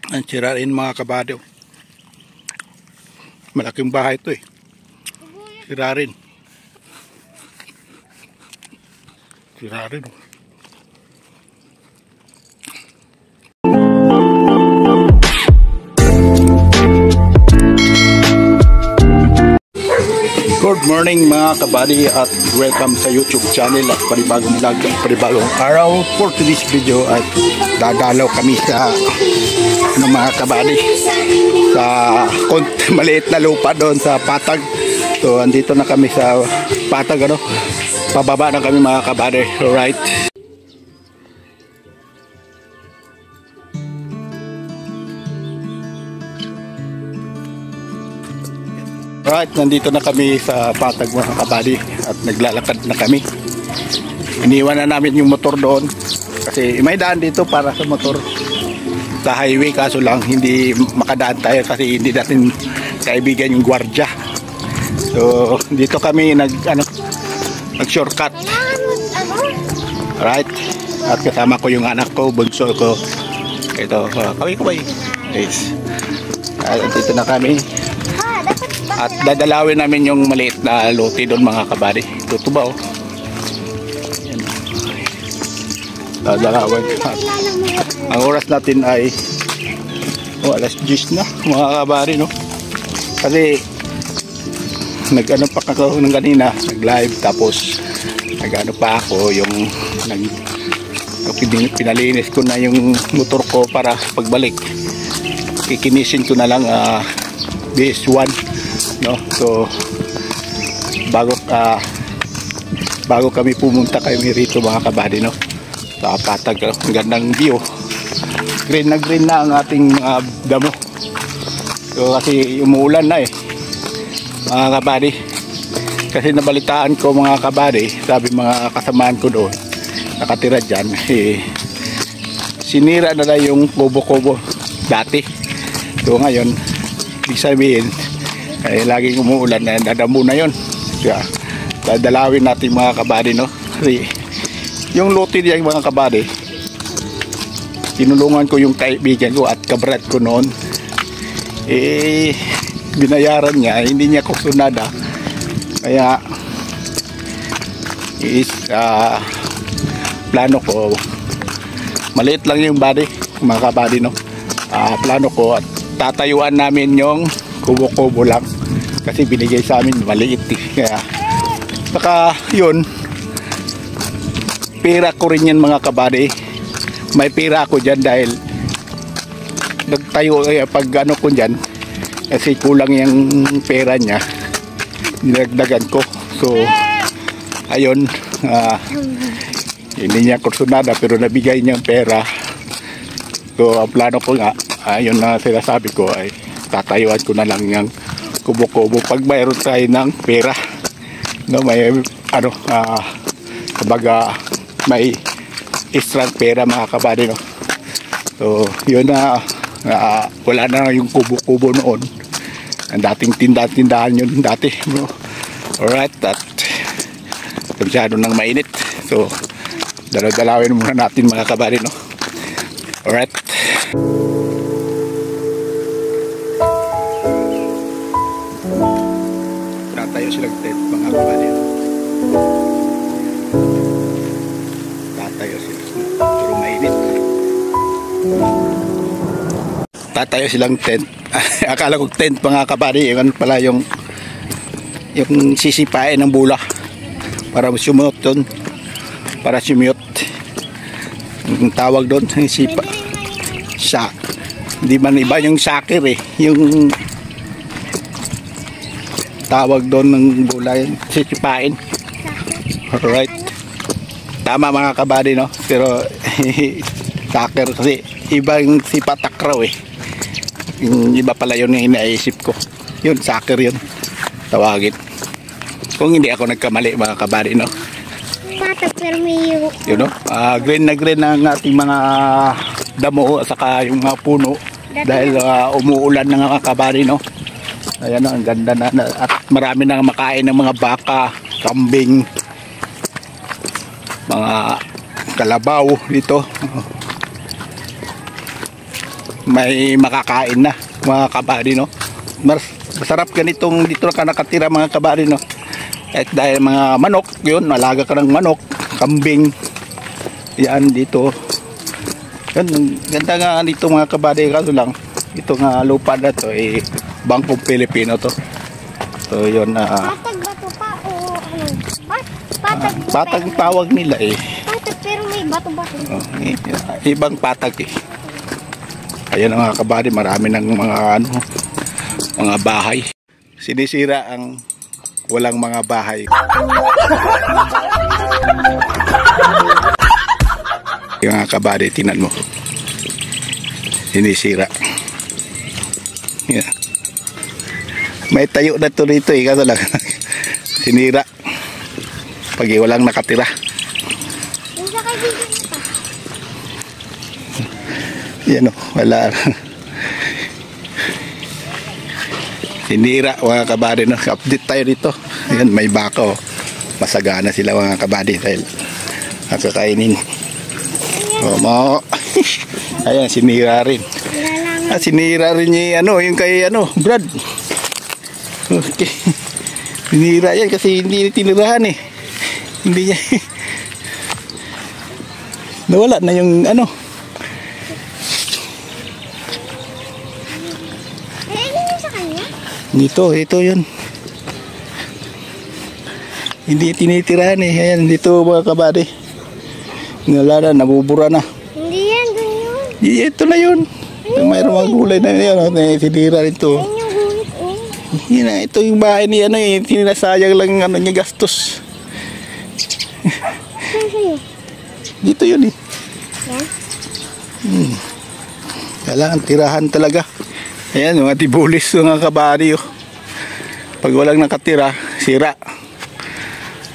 Ang sirain mga kabady. Malaking bahay ito eh. Sirarin. Sirarin. Good morning mga kabady at welcome sa YouTube channel at panibagong vlog, panibagong araw. For today's video at dadalaw kami sa mga kabady sa maliit na lupa doon sa Patag. So andito na kami sa Patag, pababa na kami mga kabady. Alright. Alright, nandito na kami sa Patag mga kabady at naglalakad na kami. Iniwan na namin yung motor doon kasi may daan dito para sa motor sa highway, kaso lang hindi makadaan tayo kasi hindi natin kaibigan yung gwardya. So dito kami nag shortcut. Alright, at kasama ko yung anak ko, bunso ko. Ito, kaway. Yes. At dito na kami. At dadalawin namin yung maliit na lote doon mga kabady. Tutuba oh. Yan. Dadalawin. Ang oras natin ay alas 10 na mga kabady, no? Kasi nag-ano pa ako ng kanina, nag-live, tapos nag-ano pa ako yung pinalinis ko na yung motor ko para pagbalik. Kikinisin ko na lang BS1. No, so bago kami pumunta kami rito mga kabady, no, sa Patag. Ang gandang view, green na ang ating damo. So kasi umuulan na mga kabady, kasi nabalitaan ko mga kabady, sabi mga kasamaan ko doon nakatira dyan, sinira na lang yung kubo-kubo dati. So ngayon ibig sabihin laging umuulan na dadamo na yun. Kaya dadalawin natin mga kabady, no? Kasi yung lote niya mga kabady, tinulungan ko yung kaibigan ko at kabrat ko noon. Binayaran niya, hindi niya kusunada. Kaya plano ko, maliit lang yung body mga kabady, no? Plano ko at tatayuan namin yung kubo-kubo lang kasi binigay sa amin maliit kaya saka yun, pera ko rin yan mga kabady. May pera ako dyan dahil nagtayo pag ano ko dyan kasi kulang yung pera niya, dinagdagan ko. So ayun, hindi niya kursunada pero nabigay niya pera. So ang plano ko nga, ayun na sinasabi ko ay tatayuan ko na lang yung kubo-kubo pag mayroon tayo ng pera, no? May kumbaga may extra pera mga kabady, no? So yun na, wala na yung kubo-kubo noon. Ang dating tindahan yun dati, no? Alright, at masyado nang mainit, so dalawin muna natin mga kabady, no? Alright. Tatayo silang tent mga kabady. Tatayo sila, pero mainit. Tatayo silang tent. Akala ko tent mga kabady, yung pala yung sisipain ng bula para sumuyot doon, para sumuyot. Ang tawag doon sipa, hindi man iba yung sakir yung tawag doon ng bulay, sisipain. Alright, tama mga kabady, no? Pero sakir kasi iba yung sipatakraw yung iba pala yun yung inaisip ko, yun sakir yun tawagin, kung hindi ako nagkamali mga kabady, no? Yun, no? Green na green ang ating mga damo at saka yung mga puno dahil umuulan na mga kabady, no? Ayan, no? Ang ganda na at marami nang makain ng mga baka, kambing, mga kalabaw dito. may makakain na mga kabady, no. Masarap ganitong dito ka nakatira mga kabady, no. At dahil mga manok, yun, alaga ka ng manok, kambing, yan dito. Yan, ganda nga dito mga kabady, kaso lang, ito nga lupa na to, Bangkong Pilipino to. So yun, patag ba to pa o ano? Patag. patag tawag nila Patag pero may bato-bato. Ibang patag Ayan mga kabady, marami ng mga bahay. Sinisira ang walang mga bahay. Yung mga kabady, tinan mo. Sinisira. Yeah. May tayo na to rito kaso lang sinira. Pag walang nakatira. Yung sa kaibigan pa. Yan o, wala. Sinira mga kabady, no? Update tayo dito. Ayan, may baka oh. Masagana sila mga kabady dahil nakakainin. Ayan, sinira rin. Sinira rin yung kay Brad. Okay. Sinira yan kasi hindi tinirahan Hindi niya. Nawala na yung Ito yun. Hindi tinitirahan Ayan, dito mga kabady. Wala na, nabubura na. Hindi yan, dun yun. Ito na yun. Mayroong mga gulay na yun. Sinira rin ito. Ayun yung guhit Yan, ito yung bahay ni Tinasayang lang niya gastos. Sa'yo? Dito yun Yan? Kailangan tirahan talaga. Ayan, mga tibulis mga kabady. Pag walang nakatira, sira.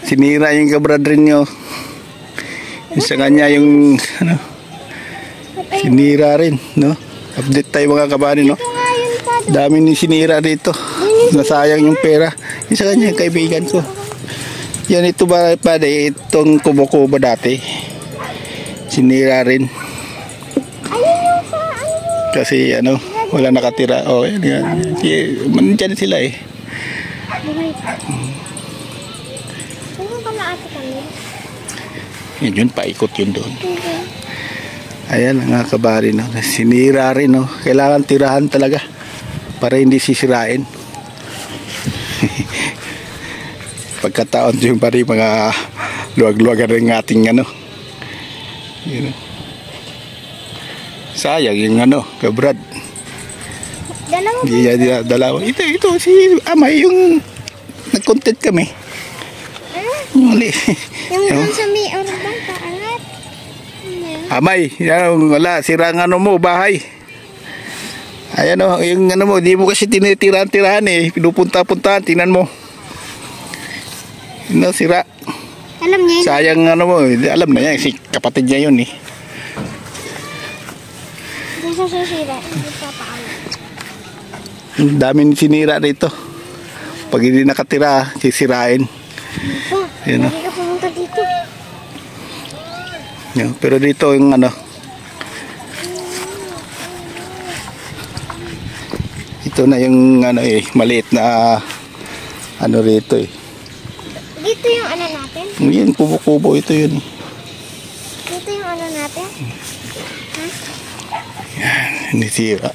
Sinira yung kabrad rin nyo. Sa kanya yung sinira rin, no? Update tayo mga kabady, no? Dami ni sinira dito. Nasayang yung pera. Yung sa kanya, yung kaibigan ko. Yan, ito ba itong kubo-kubo dati. Sinira rin. Kasi wala nakatira. Oh, yan. Diyan sila Yun, paikot yun doon. Ayan mga kabady, no? Sinira rin, no? Kailangan tirahan talaga para hindi sisirain. Pagkataon yung pari mga luwag-luwagan rin ating Yun. Sayang yung kabrad. Dalawa. Ito si Amay yung nag-content kami. Yung doon sa may orban paangat. Amay, wala, sirang mo, bahay. Ayan yung mo, di mo kasi tinitirahan pinupunta-puntahan, tingnan mo. Sira. Alam niya yun? Sayang mo, alam na yan, si kapatid niya yun Kung sa sisira, hindi pa paalam. Daming sinira dito. Pag hindi nakatira, sisirain. Hindi ka pumunta dito. Pero dito yung ito na yung maliit na rito Dito yung natin? Yan, kubo-kubo ito yun Dito yung natin? Yan, nisira.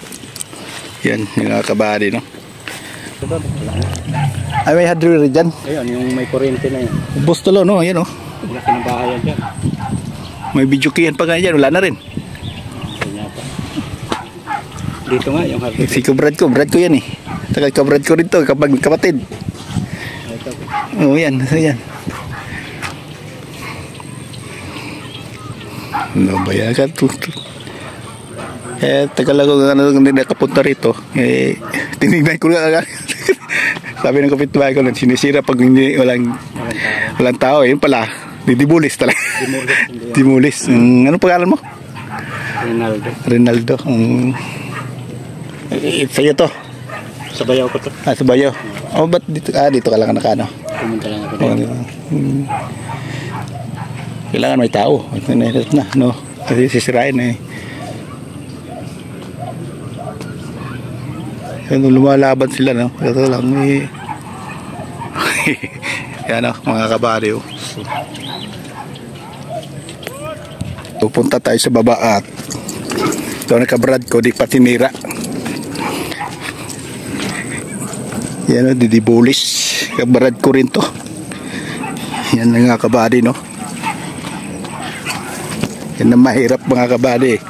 Yan, yung kabady, no? Ay, may hardware dyan. Ayun, yung may kuryente na yun. Ubos talo, no? Yan, Laki ng bahayan dyan. May video kiyan pa nga dyan, wala na rin. Dito nga, yung hardware. Si Brad ko yan Tagal kabrad ko rin to, kapag kapatid. Oh, yan. Nabaya ka to. Tagal ako hindi nakapunta rito. Tinignan ko nga. Sabi ng kapitbahay ko, sinisira pag hindi walang tao. Yun pala, didibulis talaga. Dimulis. Ano pangalan mo? Rinaldo. Sa'yo to? Sa bayaw ko to. Sa bayaw. Ba't dito? Dito ka lang nakano. Pumunta lang ako dito. Kailangan may tao. Ito na, no? Kasi sisirain Ayun, lumalaban sila, no? Ito lang, eh. Yan, no, mga kabady, oh. Pupunta tayo sa baba at ito nakabrad ko, di pa tinira. Yan, no, didibulis. Kabrad ko rin to. Yan na nga kabady, no? Yan ang mahirap mga kabady.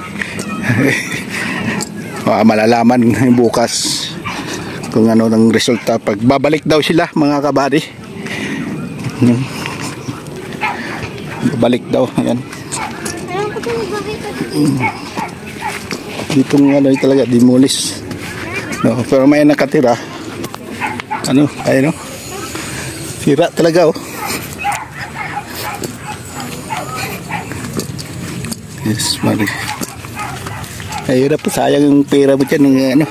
Malalaman bukas kung ano ng resulta pag babalik daw sila mga kabady. Babalik daw. Ayan. Dito nga ano talaga dimulis. No, pero may nakatira. Ano? Ayun, no? Sira talaga, oh. Yes, mali. Ayun na po, sayang yung pera mo dyan ng ano.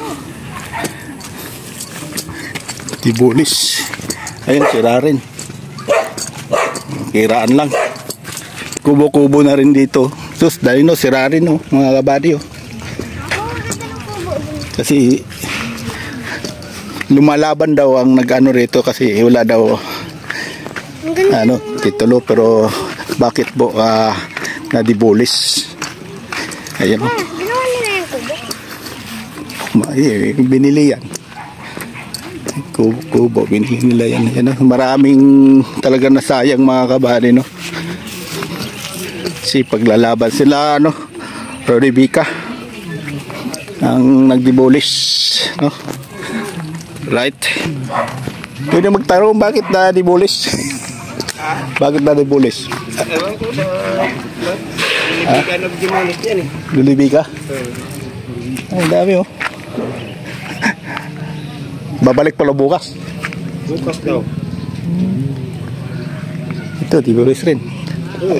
Dibulis. Ayun, sira rin. Kiraan lang. Kubo-kubo na rin dito. Sus, dahil no, sira rin, no, mga kabady, oh. Kasi lumalaban daw ang nag-ano rito kasi wala daw ano, titulo, pero bakit po nadibulis? Ayan, oh. Ginawa nila yung kubo. Binili yan. Kubo, binili nila yan. Ayan, oh. Maraming talaga nasayang mga kabady, no? Kasi paglalaban sila, ano, Rodibika ang nagdibulis, no? Right. Pwede magtanong bakit na dibulis? Bakit na dibulis? Ewan ko sa Lulibika nagdimulis yan eh. Lulibika? Ang dami, oh. Babalik pala bukas. Bukas daw. Ito, dibulis rin.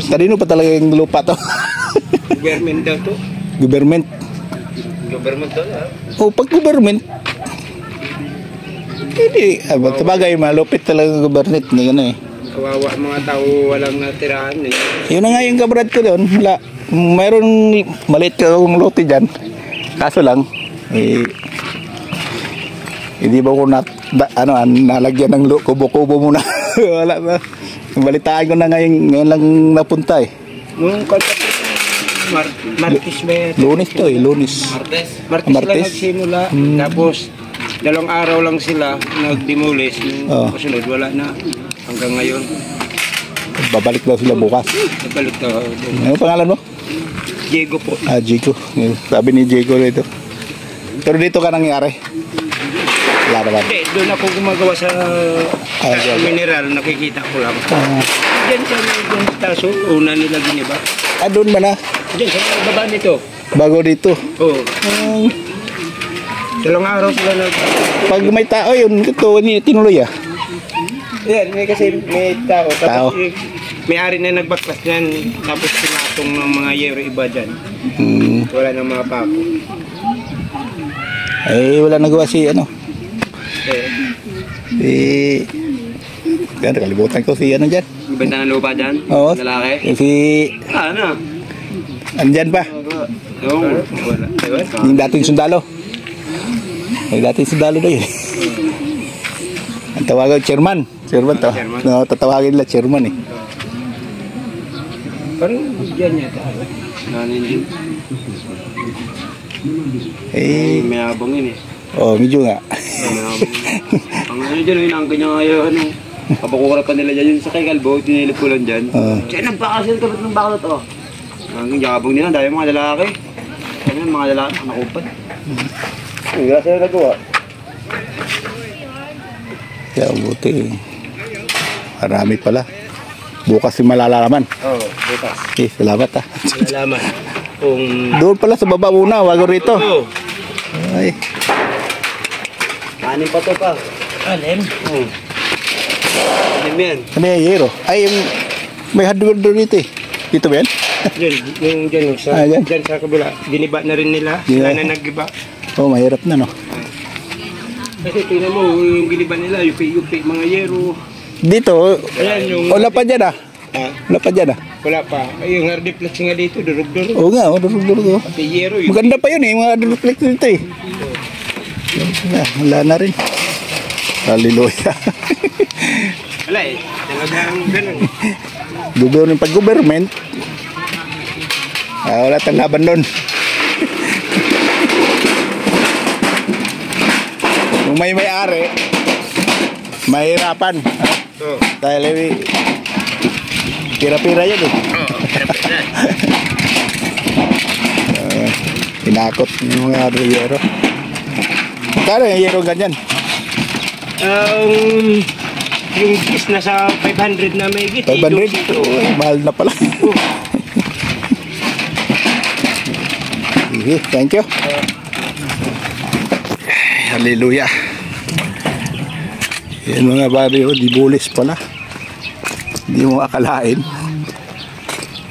Kanino pa talaga yung lupa to? Government daw to. Government. Government daw ha. Oh, pag government, hindi. Sabagay, malupit talaga yung government. Hindi ka na eh. Kawawa mga tao walang natirahan eh. Yun na nga yung kabrad ko doon. Wala. Mayroon maliit ka kong lote dyan. Kaso lang, hindi ba ko nalagyan ng kubo-kubo muna. Wala na. Balitaan ko na ngayon lang napunta eh. Nung kanta Martes may Lunes to eh, Lunes. Martes lang nagsimula. Tapos 2 araw lang sila nagdimulis. Yung kasunod wala na hanggang ngayon. Babalik daw sila bukas. Babalik daw. Ano pangalan mo? Diego po. Diego. Sabi ni Diego rito. Pero dito ka nangyari? Wala naman. Hindi, doon ako gumagawa sa mineral, nakikita ko lang. Diyan sa taso, una nila giniba. Doon ba na? Diyan sa baba nito. Bago dito? Oo. 2 araw sila nag... Pag may tao yun, ito, tinuloy ah. Yan, kasi may tao. Tao. Tapos may-ari na nagbaklas yan. Tapos pinatong ng mga yero iba dyan. Wala ng mga pako. Wala nagawa si ano. Kalimutan ko si ano dyan. Benta ng lupa dyan? Oo. Lalaki? Si... Ano? Andyan pa. Oo. Wala. Yung dating sundalo. Yung dating sundalo na yun. Ang tawagan chairman. Chairman to. No, tatawagin nila chairman eh. Parang dyan yata. Nanin din. May abang yun eh. Medyo nga. Ang ano dyan, ang kanya ngayon, ano. Kapakura pa nila dyan, yung sa kay Kalbo, tinilip ko lang dyan. Diyan, nagpakasil ka ba't ng bakal ito? Ang yakabang nila, dahil mga lalaki. Ano yung mga lalaki, nakupad. Wala sila nagawa. Kaya buti. Marami pala. Bukas yung malalaman. Oo, bukas. Salamat ah. Malalaman. Kung... Doon pala sa baba muna, wago rito. Oo. Ay. Anim pa to pa. Anim? Oo. Anim yan. Ano yung yero? Ay, may hardware doon dito eh. Dito ba yan? Dyan, dyan sa kabila. Giniba na rin nila. Sila na naggiba. Mahirap na no. Kasi tingnan mo, yung giniba nila, yupi-yupi, mga yero. Dito, ayan yung... wala pa dyan ah. Wala pa dyan ah. Wala pa. Ay, yung hardiplex nga dito, durug-durug. Oo nga, durug-durug. Pati yero yun. Maganda pa yun eh, mga hardiplex dito eh. Wala na rin. Hallelujah. Wala eh. Talagang ganun. Gobyerno pag government. Wala tayong laban doon. Kung may-ari, mahirapan. Dahil pira-pira yun eh. Pira-pira. Tinakot yung mga yero. Kano yung yero ganyan? Yung is nasa 500 na may git. 500? Mahal na pala. Thank you. Hallelujah. Yan mga baryo, di bulis pala. Hindi mo akalain.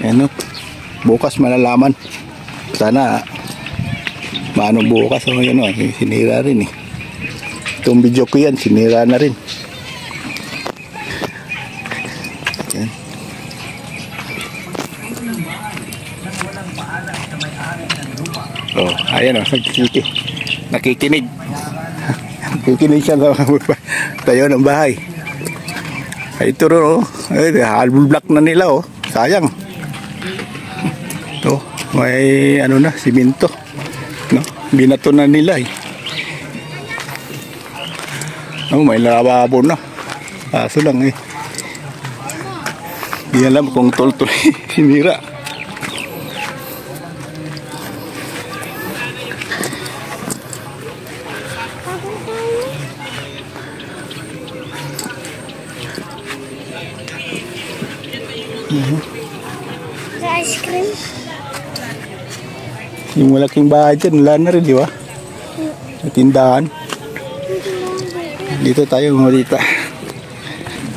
Ano? Bukas malalaman. Sana maano bukas o yun o. Sinira rin eh. Itong video ko yan, sinira na rin. Yan. Oh, ayan o, nakikinig. Nakikinig siya sa tayo ng bahay. Ay, ito rin o. Ay, halbul block na nila o. Sayang. Ito, may ano na, simento. No? Binato na nila eh. Oh, may lababo na. Kaso lang eh. Hindi alam kung tol-tol sinira. Sa ice cream. Yung malaking bahay dyan, wala na rin, di ba? Sa tindahan. Dito tayo, balita.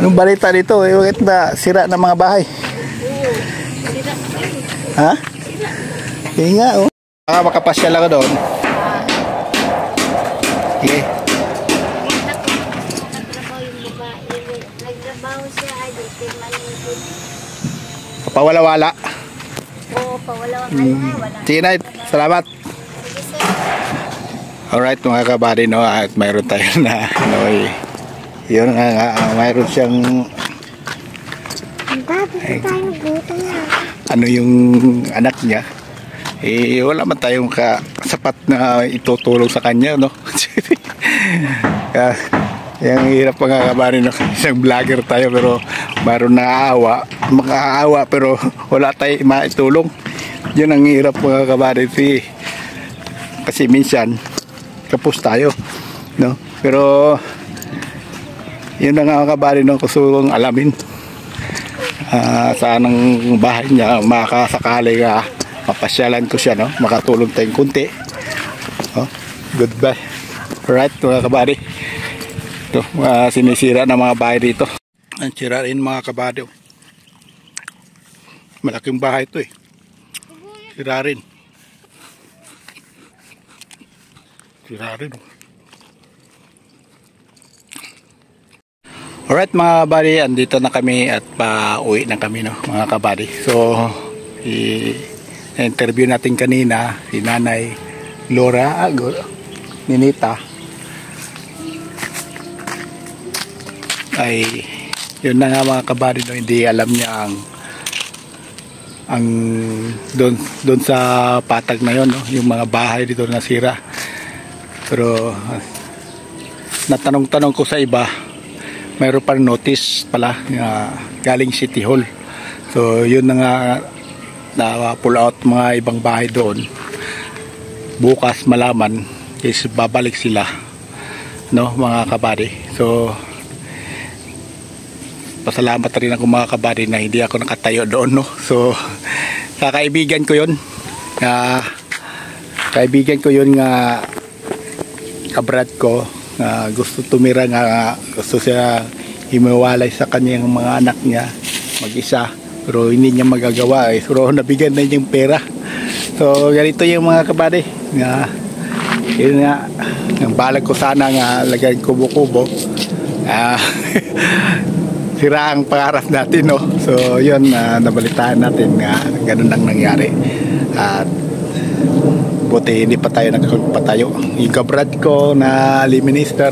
Anong balita dito? Bakit na sira ng mga bahay? Ha? Hindi nga, oh. Makapasyal ako doon. Okay. Nagtrabaho yung babae. Nagtrabaho siya ay dito manipid. Kapawala-wala. Oo, pawala wala. Sige na, salamat. Sige sir. Alright mga kabady, no, at mayroon tayo na ano, yun nga, mayroon siyang Tayo buto na. ano yung anak niya, wala man tayong sapat na itutulong sa kanya, no. Yung hirap mga kabady, no, isang vlogger tayo pero mayroon makaawa pero wala tayong maitulong. Yun ang hirap mga kabady, kasi minsan kapos tayo, no? Pero yun na nga mga kabady, no, gusto kong alamin saan ang bahay niya, makasakali mapasyalan ko siya, no? Makatulong tayong kunti. Oh, goodbye. Alright mga kabady, ito sinisira ng mga bahay dito. Ang sira rin mga kabady, malaking bahay ito eh, sira rin. Alright mga kabady, andito na kami at pa-uwi na kami, no, mga kabady. So i-interview natin kanina si Nanay Laura Ninita. Ay yun na nga mga kabady, no, hindi alam niya ang doon sa patag na yun, no, yung mga bahay dito nasira. Pero natanong-tanong ko sa iba, mayroon pa notice pala galing City Hall. So yun na nga, na pull out mga ibang bahay doon. Bukas malaman is babalik sila, no mga kabady. So pasalamat rin ako mga kabady na hindi ako nakatayo doon, no. So kaibigan ko yun, nga kabrad ko, gusto tumira nga, gusto siya himiwalay sa kanyang mga anak niya mag-isa, pero hindi niya magagawa eh. Pero nabigyan na niyang pera. So ganito yung mga kabady nga, yun nga, ang balag ko sana nga lagyan kubo-kubo, sira ang pangarap natin, no. So yun, nabalitaan natin nga ganun ang nangyari. At Buti hindi pa tayo nagpatayo. Yung kabrad ko na minister,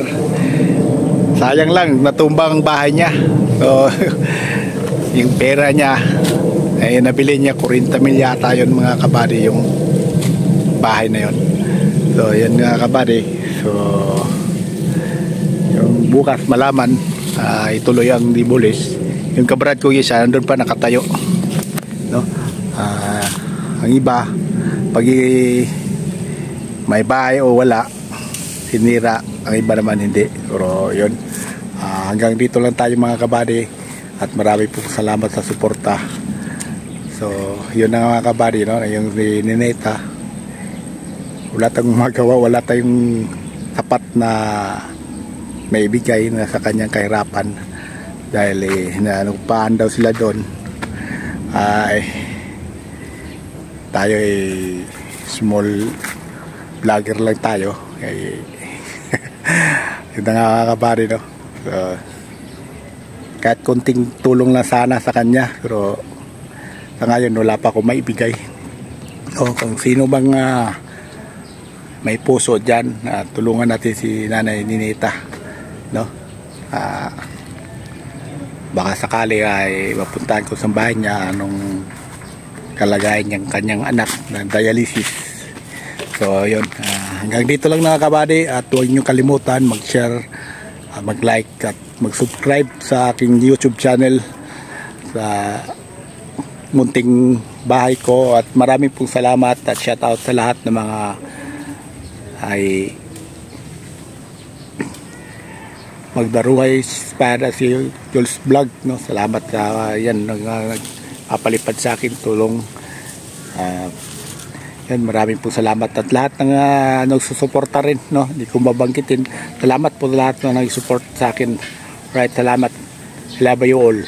sayang lang natumbang ang bahay niya. So yung pera niya ay nabili niya 40 mil yata yun mga kabady, yung bahay na yun. So yan mga kabady. So yung bukas malaman ituloy ang demolish. Yung kabrad ko isa nandun pa nakatayo, no? Ang iba pag may bahay o wala sinira, ang iba naman hindi. Pero yun, hanggang dito lang tayo mga kabady, at marami po salamat sa suporta. So yun na mga kabady, no? Yung Nineta, wala tayong magawa, wala tayong tapat na maibigay na sa kanyang kahirapan, dahil nanupaan daw sila doon. Tayo small vlogger lang tayo. Yun na nga mga kabady, no? So, kahit konting tulong lang sana sa kanya, pero sa ngayon wala pa ako maibigay. So kung sino bang may puso dyan, tulungan natin si Nanay Nineta, no? Baka sakali ay mapuntahan ko sa bahay niya anong kalagayan niyang kanyang anak na dialysis. So yun, hanggang dito lang mga kabady, at huwag niyo kalimutan mag-share, mag-like at mag-subscribe sa aking YouTube channel sa munting bahay ko. At maraming pong salamat at shout out sa lahat ng mga ay magdaruhay para si Jules Vlog, no? Salamat sa yan nagpapalipad sa akin tulong. Yan, maraming po salamat at lahat ng nagsusuporta rin, no? Hindi ko mabangkitin. Salamat po sa lahat ng nagsusupport sa akin. Right, salamat. I love you all.